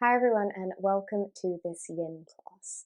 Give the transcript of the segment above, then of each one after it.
Hi everyone and welcome to this YIN class.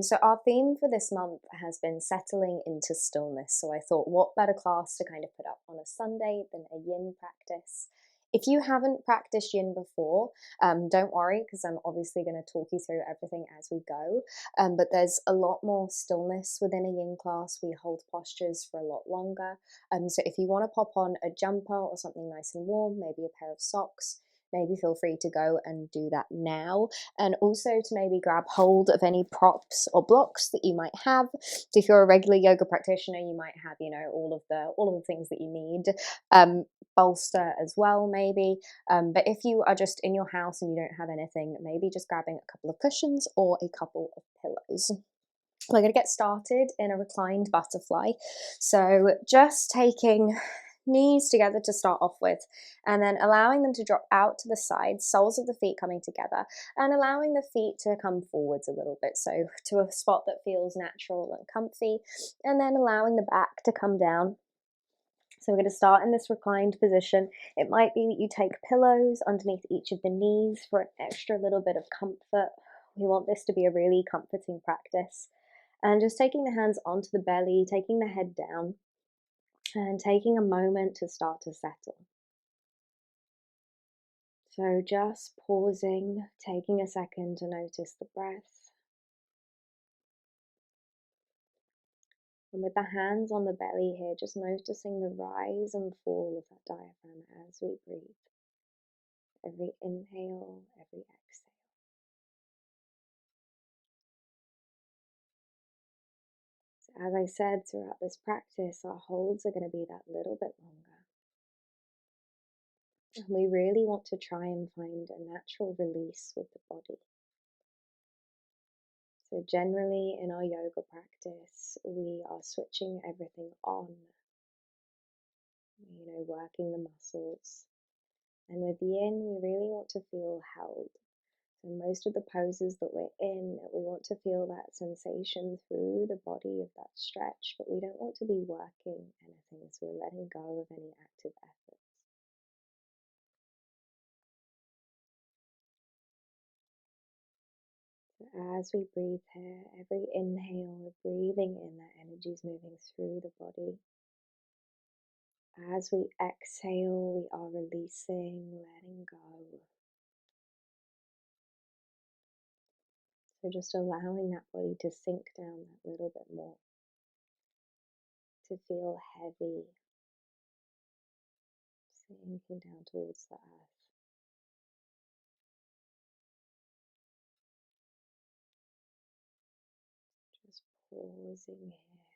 So our theme for this month has been settling into stillness. So I thought what better class to kind of put up on a Sunday than a YIN practice. If you haven't practiced YIN before, don't worry because I'm obviously going to talk you through everything as we go. But there's a lot more stillness within a YIN class. We hold postures for a lot longer. So if you want to pop on a jumper or something nice and warm, maybe a pair of socks, maybe feel free to go and do that now, and also to maybe grab hold of any props or blocks that you might have. So if you're a regular yoga practitioner, you might have, all of the things that you need. Bolster as well, maybe. But if you are just in your house and you don't have anything, maybe just grabbing a couple of cushions or a couple of pillows. We're going to get started in a reclined butterfly. So just taking knees together to start off with, and then allowing them to drop out to the sides, soles of the feet coming together, and allowing the feet to come forwards a little bit, so to a spot that feels natural and comfy, and then allowing the back to come down. So we're going to start in this reclined position. It might be that you take pillows underneath each of the knees for an extra little bit of comfort. We want this to be a really comforting practice. And just taking the hands onto the belly, taking the head down, and taking a moment to start to settle. So just pausing, taking a second to notice the breath. And with the hands on the belly here, just noticing the rise and fall of that diaphragm as we breathe. Every inhale, every exhale. So as I said, throughout this practice, our holds are going to be that little bit longer. And we really want to try and find a natural release with the body. So generally in our yoga practice, we are switching everything on, working the muscles. And with YIN, we really want to feel held. So most of the poses that we're in, we want to feel that sensation through the body of that stretch, but we don't want to be working anything, so we're letting go of any active effort. As we breathe here, every inhale, we're breathing in, that energy is moving through the body. As we exhale, we are releasing, letting go. So just allowing that body to sink down that little bit more, to feel heavy, sinking down towards the earth. Just pausing here.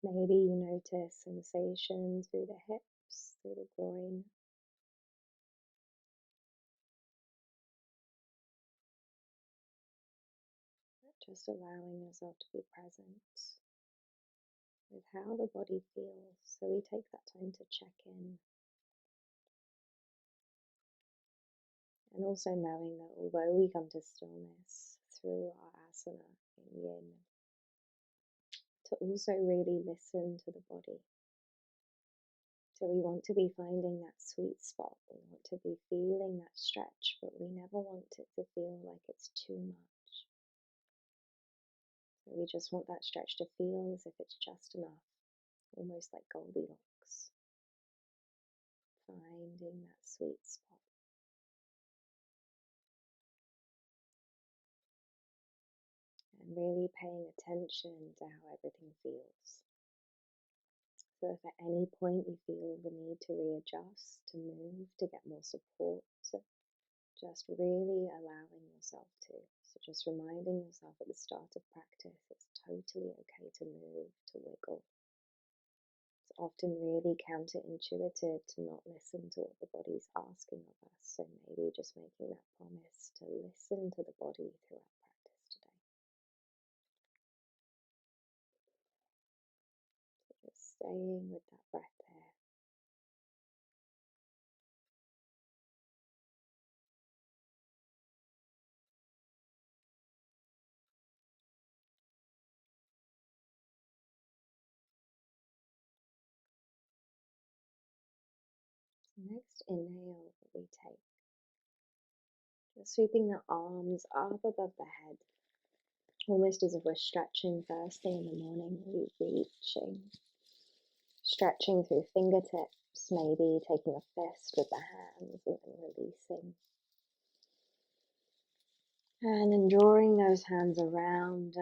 Maybe you notice sensations through the hips, through the groin. Just allowing yourself to be present with how the body feels. So we take that time to check in. And also knowing that although we come to stillness through our asana in YIN, to also really listen to the body. So we want to be finding that sweet spot. We want to be feeling that stretch, but we never want it to feel like it's too much. So we just want that stretch to feel as if it's just enough, almost like Goldilocks. Finding that sweet spot. And really paying attention to how everything feels. So if at any point you feel the need to readjust, to move, to get more support, just really allowing yourself to. So just reminding yourself at the start of practice, it's totally okay to move, to wiggle. It's often really counterintuitive to not listen to what the body's asking of us. So maybe just making that promise to listen to the body throughout practice today. Just staying with that breath there. Next inhale that we take, Sweeping the arms up above the head, almost as if we're stretching first thing in the morning, maybe reaching, stretching through fingertips, maybe taking a fist with the hands and then releasing. And then drawing those hands around,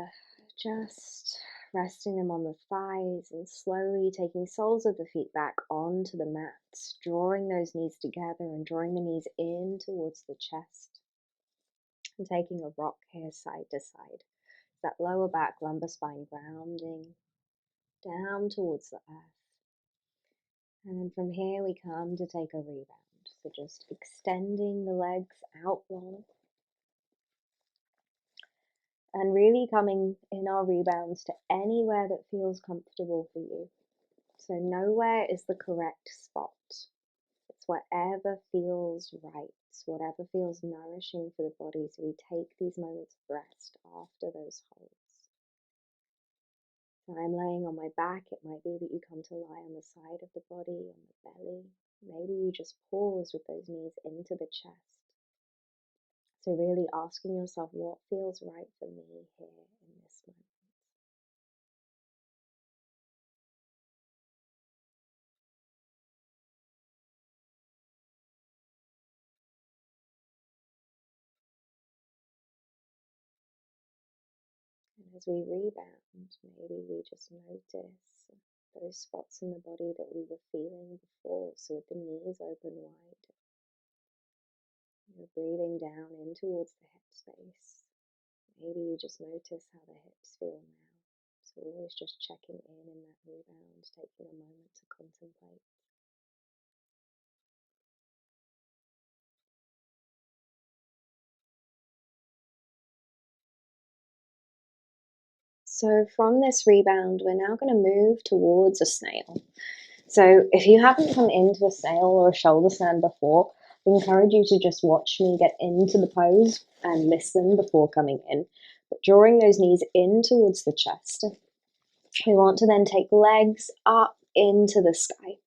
just resting them on the thighs and slowly taking soles of the feet back onto the mat, drawing those knees together and drawing the knees in towards the chest. And taking a rock here side to side. That lower back, lumbar spine grounding down towards the earth. And then from here we come to take a rebound. So just extending the legs out long. And really coming in our rebounds to anywhere that feels comfortable for you. So nowhere is the correct spot. It's whatever feels right, whatever feels nourishing for the body. So we take these moments of rest after those holds. So I'm laying on my back. It might be that you come to lie on the side of the body, on the belly. Maybe you just pause with those knees into the chest. So really asking yourself what feels right for me here in this moment. And as we rebound, maybe we just notice those spots in the body that we were feeling before. So with the knees open wide, you're breathing down in towards the hip space. Maybe you just notice how the hips feel now. So always just checking in that rebound, taking a moment to contemplate. So from this rebound, we're now going to move towards a snail. So if you haven't come into a snail or a shoulder stand before, I encourage you to just watch me get into the pose and listen before coming in. But drawing those knees in towards the chest, we want to then take legs up into the sky.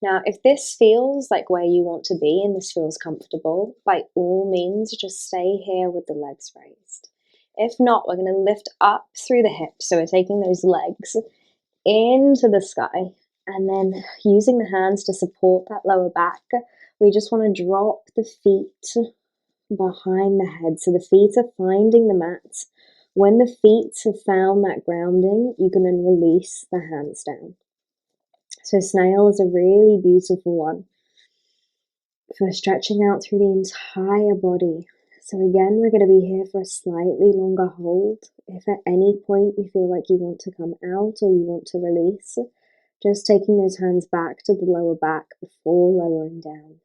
Now, if this feels like where you want to be and this feels comfortable, by all means, just stay here with the legs raised. If not, we're going to lift up through the hips. So we're taking those legs into the sky and then using the hands to support that lower back. We just want to drop the feet behind the head. So the feet are finding the mat. When the feet have found that grounding, you can then release the hands down. So snail is a really beautiful one for stretching out through the entire body. So again, we're going to be here for a slightly longer hold. If at any point you feel like you want to come out or you want to release, just taking those hands back to the lower back before lowering down.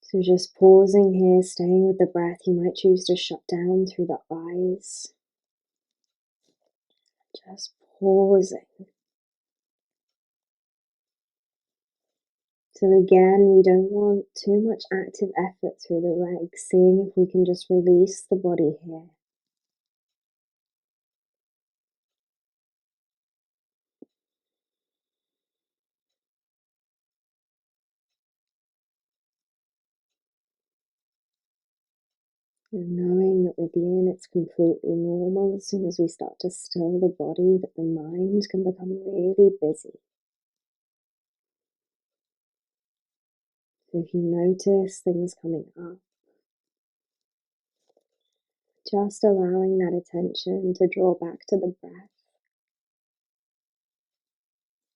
So just pausing here, staying with the breath. You might choose to shut down through the eyes. Just pausing. So again, we don't want too much active effort through the legs, seeing if we can just release the body here. And knowing that with YIN it's completely normal as soon as we start to still the body, that the mind can become really busy. So if you notice things coming up, just allowing that attention to draw back to the breath.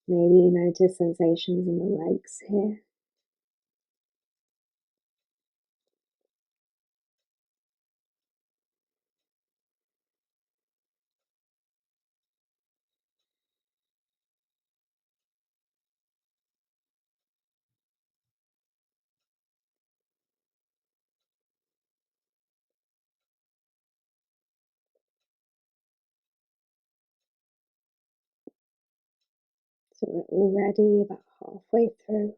Maybe you notice sensations in the legs here. So we're already about halfway through.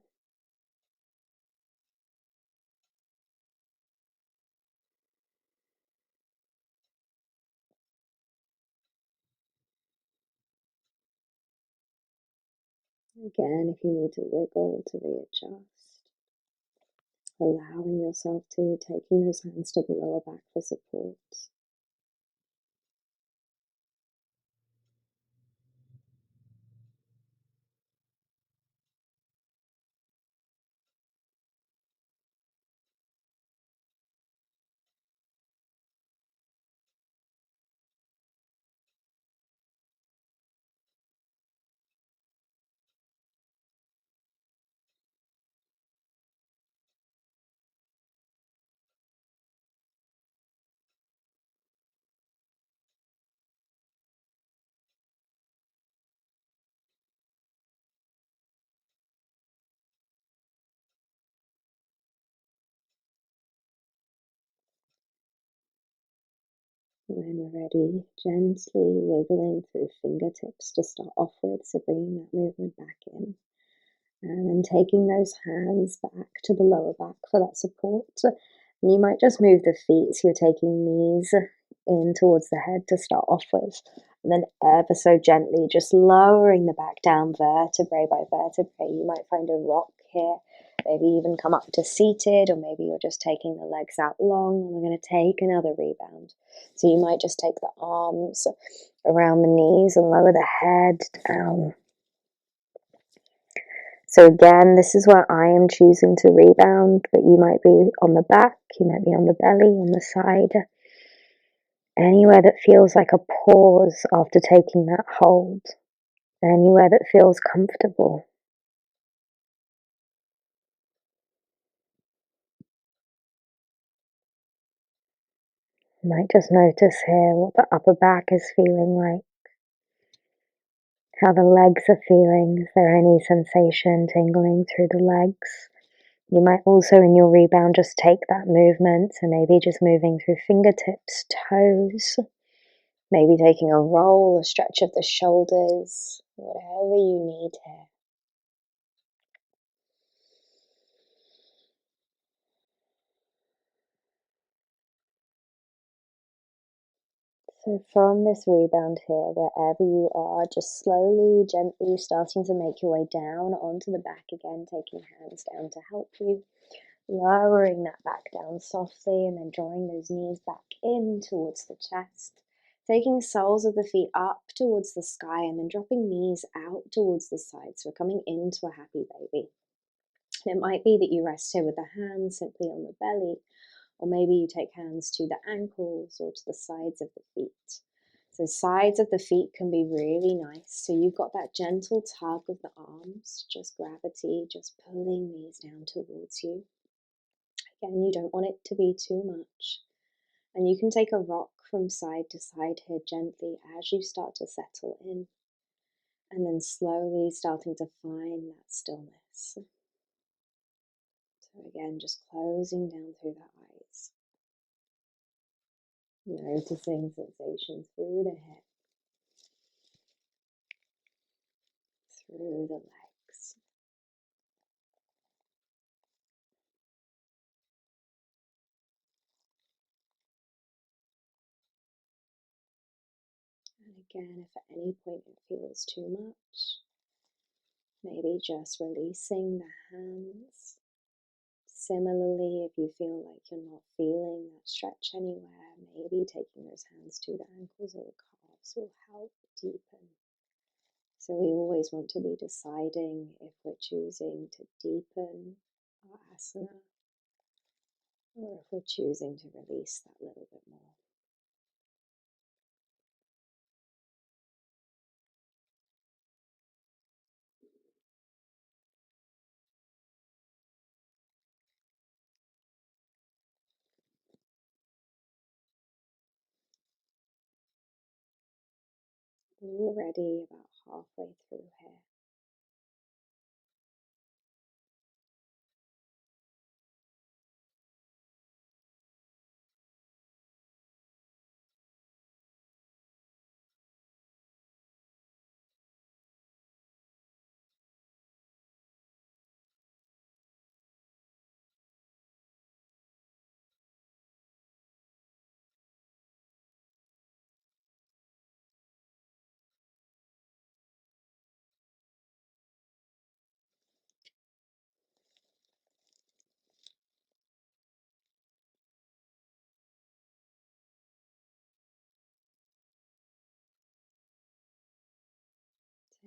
Again, if you need to wiggle to readjust. allowing yourself to, taking those hands to the lower back for support. When we're ready, gently wiggling through fingertips to start off with, so bringing that movement back in. And then taking those hands back to the lower back for that support. And you might just move the feet, so you're taking knees in towards the head to start off with. And then ever so gently, just lowering the back down vertebrae by vertebrae. You might find a rock here. Maybe even come up to seated, or maybe you're just taking the legs out long, and we're going to take another rebound. So you might just take the arms around the knees and lower the head down. So again, this is where I am choosing to rebound, but you might be on the back, you might be on the belly, on the side. Anywhere that feels like a pause after taking that hold. Anywhere that feels comfortable. You might just notice here what the upper back is feeling like. How the legs are feeling. Is there any sensation tingling through the legs? You might also in your rebound just take that movement, so maybe just moving through fingertips, toes, maybe taking a roll, a stretch of the shoulders, whatever you need here. So from this rebound here, wherever you are, just slowly, gently starting to make your way down onto the back again, taking hands down to help you. Lowering that back down softly and then drawing those knees back in towards the chest. Taking soles of the feet up towards the sky and then dropping knees out towards the sides. So we're coming into a happy baby. And it might be that you rest here with the hands simply on the belly, or maybe you take hands to the ankles or to the sides of the feet. So sides of the feet can be really nice. So you've got that gentle tug of the arms, just gravity, just pulling these down towards you. Again, you don't want it to be too much. And you can take a rock from side to side here gently as you start to settle in. And then slowly starting to find that stillness. So again, just closing down through the eyes. Noticing sensation through the head, through the legs. And again, if at any point it feels too much, maybe just releasing the hands. Similarly, if you feel like you're not feeling that stretch anywhere, maybe taking those hands to the ankles or the calves will help deepen. So we always want to be deciding if we're choosing to deepen our asana or if we're choosing to release that little bit more. Already about halfway through here.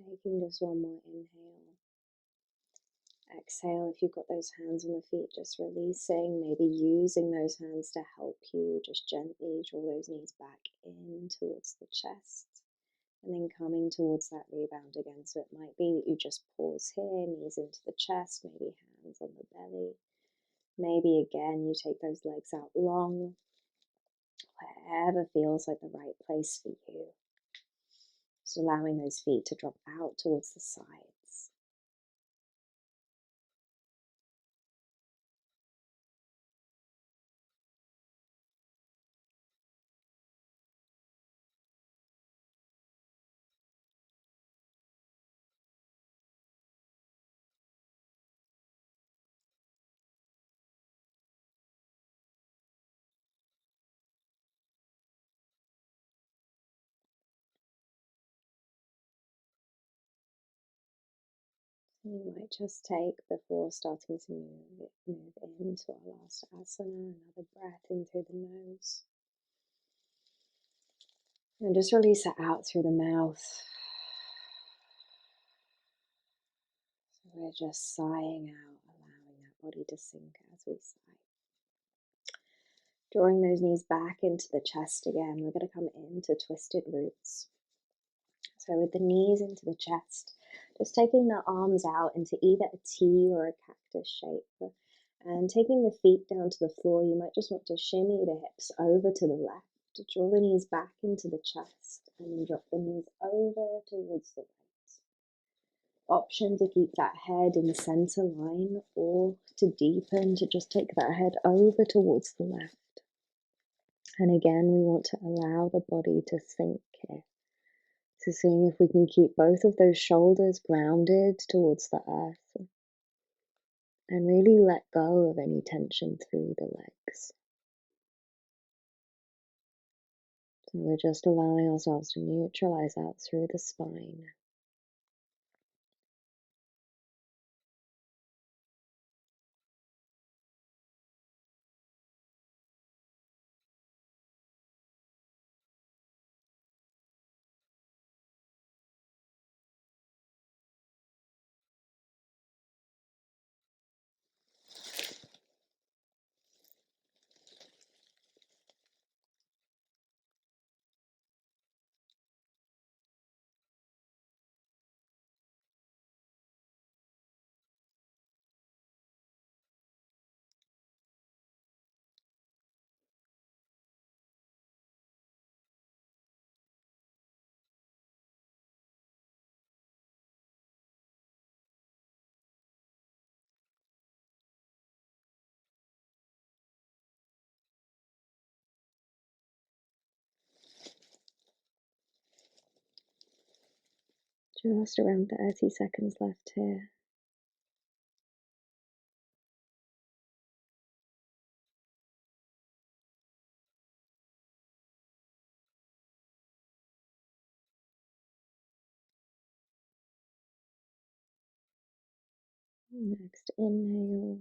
Taking just one more inhale. Exhale, if you've got those hands on the feet, just releasing, maybe using those hands to help you. Just gently draw those knees back in towards the chest and then coming towards that rebound again. So it might be that you just pause here, knees into the chest, maybe hands on the belly. Maybe again you take those legs out long, wherever feels like the right place for you. Just allowing those feet to drop out towards the sides. You might just take, before starting to move into our last asana, another breath in through the nose. And just release it out through the mouth. So we're just sighing out, allowing that body to sink as we sigh. Drawing those knees back into the chest again, we're going to come into twisted roots. So with the knees into the chest, just taking the arms out into either a T or a cactus shape. And taking the feet down to the floor, you might just want to shimmy the hips over to the left. Draw the knees back into the chest and then drop the knees over towards the right. Option to keep that head in the center line, or to deepen, to just take that head over towards the left. And again, we want to allow the body to sink here. So seeing if we can keep both of those shoulders grounded towards the earth and really let go of any tension through the legs. So we're just allowing ourselves to neutralize out through the spine. Just around 30 seconds left here. Next inhale,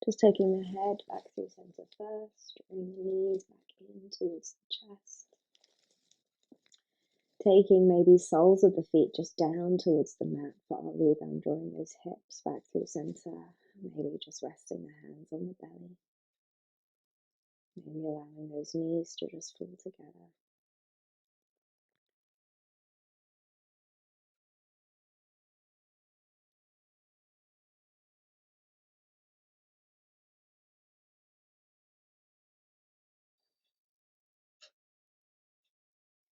just taking the head back through center first, drawing the knees back in towards the chest. Taking maybe soles of the feet just down towards the mat for our rebound, drawing those hips back through center. Maybe just resting the hands on the belly. Maybe allowing those knees to just fall together.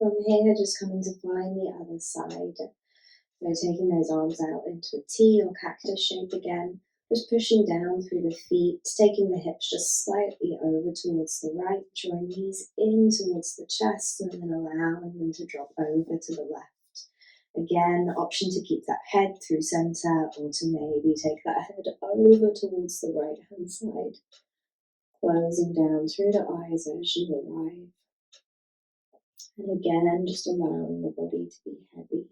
From here, just coming to find the other side. So taking those arms out into a T or cactus shape again. Just pushing down through the feet, taking the hips just slightly over towards the right, drawing knees in towards the chest and then allowing them to drop over to the left. Again, option to keep that head through center or to maybe take that head over towards the right hand side. Closing down through the eyes as you arrive. And again, just allowing the body to be heavy.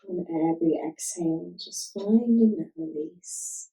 On every exhale, just finding that release.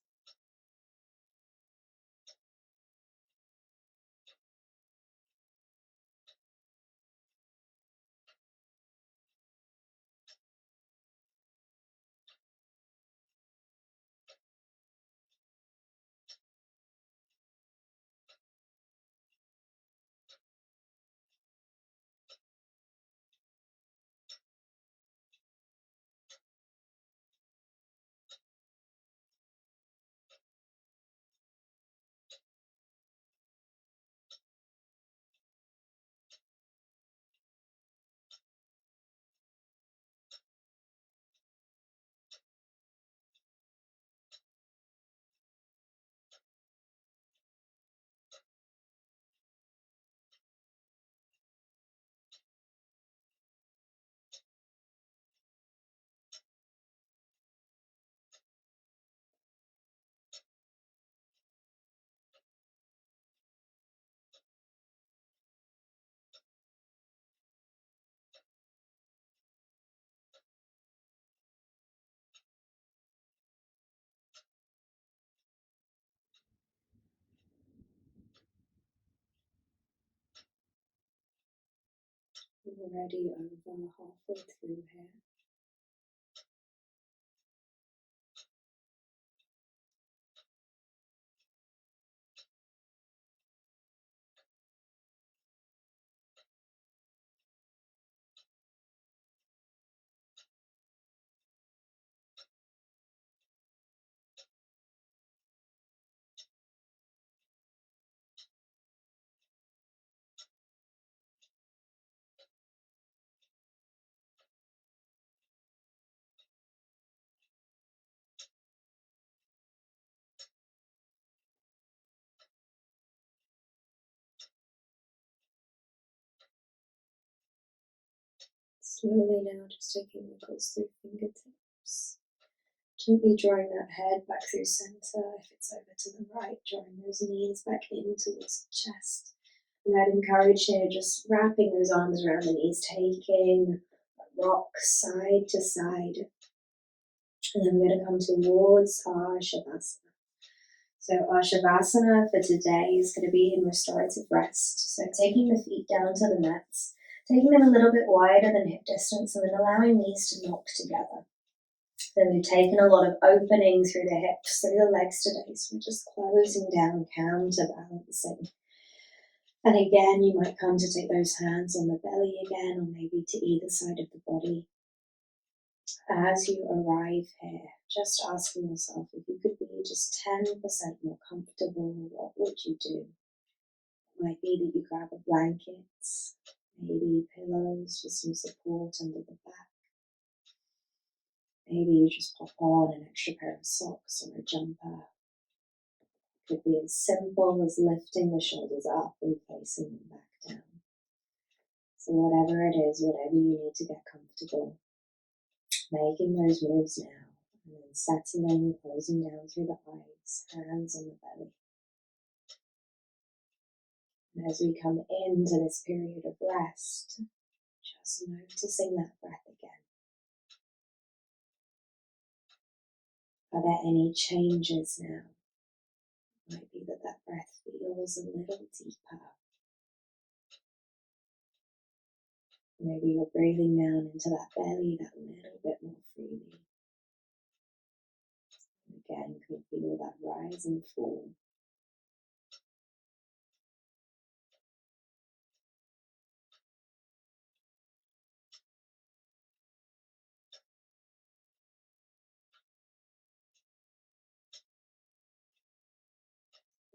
We're already over halfway through here. Slowly now, just taking knuckles through fingertips. Gently drawing that head back through centre. If it's over to the right, drawing those knees back in towards the chest. And I'd encourage here just wrapping those arms around the knees, taking a rock side to side. And then we're going to come towards our shavasana. So our shavasana for today is going to be in restorative rest. So taking the feet down to the mats, taking them a little bit wider than hip distance, and then allowing these to knock together. So we've taken a lot of opening through the hips, through the legs today, so we're just closing down, counterbalancing. And again, you might come to take those hands on the belly again, or maybe to either side of the body. As you arrive here, just asking yourself if you could be just 10% more comfortable, what would you do? It might be that you grab a blanket, maybe pillows for some support under the back. Maybe you just pop on an extra pair of socks or a jumper. It could be as simple as lifting the shoulders up and placing them back down. So whatever it is, whatever you need to get comfortable, making those moves now, and then settling, closing down through the eyes, hands on the belly. And as we come into this period of rest, just noticing that breath again. Are there any changes now? It might be that that breath feels a little deeper. Maybe you're breathing down into that belly that little bit more freely. Again, you can feel that rise and fall.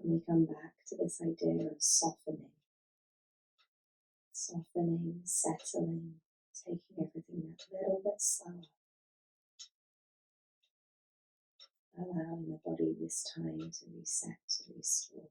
And we come back to this idea of softening. Softening, settling, taking everything that little bit slower. Allowing the body this time to reset, to restore.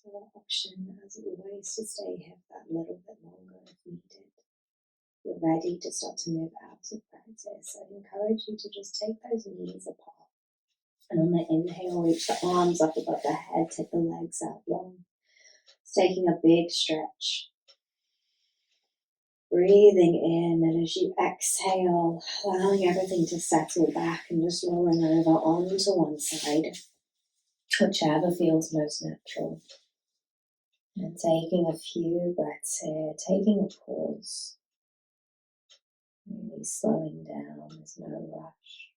Your option, as always, to stay here for that little bit longer if needed. You're ready to start to move out of practice. I'd encourage you to just take those knees apart. And on the inhale, reach the arms up above the head, take the legs out long. It's taking a big stretch. Breathing in, and as you exhale, allowing everything to settle back and just rolling over onto one side, whichever feels most natural. And taking a few breaths here, taking a pause, really slowing down, there's no rush.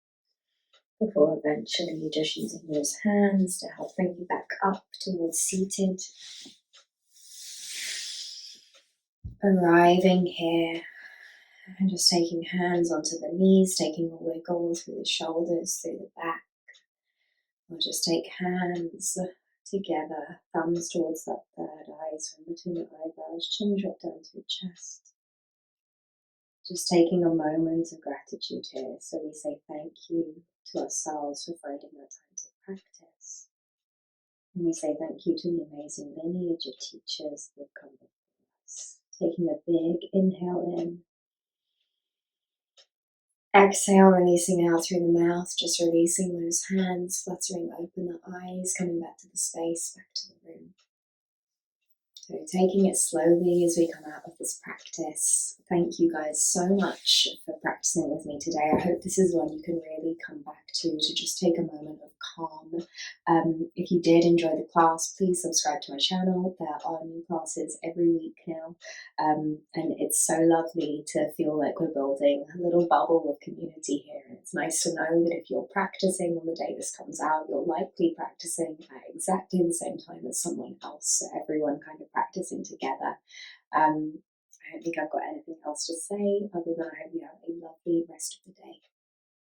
Before eventually just using those hands to help bring you back up towards seated. Arriving here and just taking hands onto the knees, taking a wiggle through the shoulders, through the back. Or just take hands together, thumbs towards that third eye, so in between the eyebrows, chin drop down to the chest. Just taking a moment of gratitude here, so we say thank you to ourselves for finding that time to practice. And we say thank you to the amazing lineage of teachers that have come before us. Taking a big inhale in. Exhale, releasing out through the mouth, just releasing those hands, fluttering open the eyes, coming back to the space, back to the room. So taking it slowly as we come out of this practice. Thank you guys so much for practicing with me today. I hope this is one you can really come back to just take a moment of calm. If you did enjoy the class, please subscribe to my channel. There are new classes every week now. And it's so lovely to feel like we're building a little bubble of community here. And it's nice to know that if you're practicing on the day this comes out, you're likely practicing at exactly the same time as someone else. So everyone kind of practicing together. I don't think I've got anything else to say other than I hope you have a lovely rest of the day.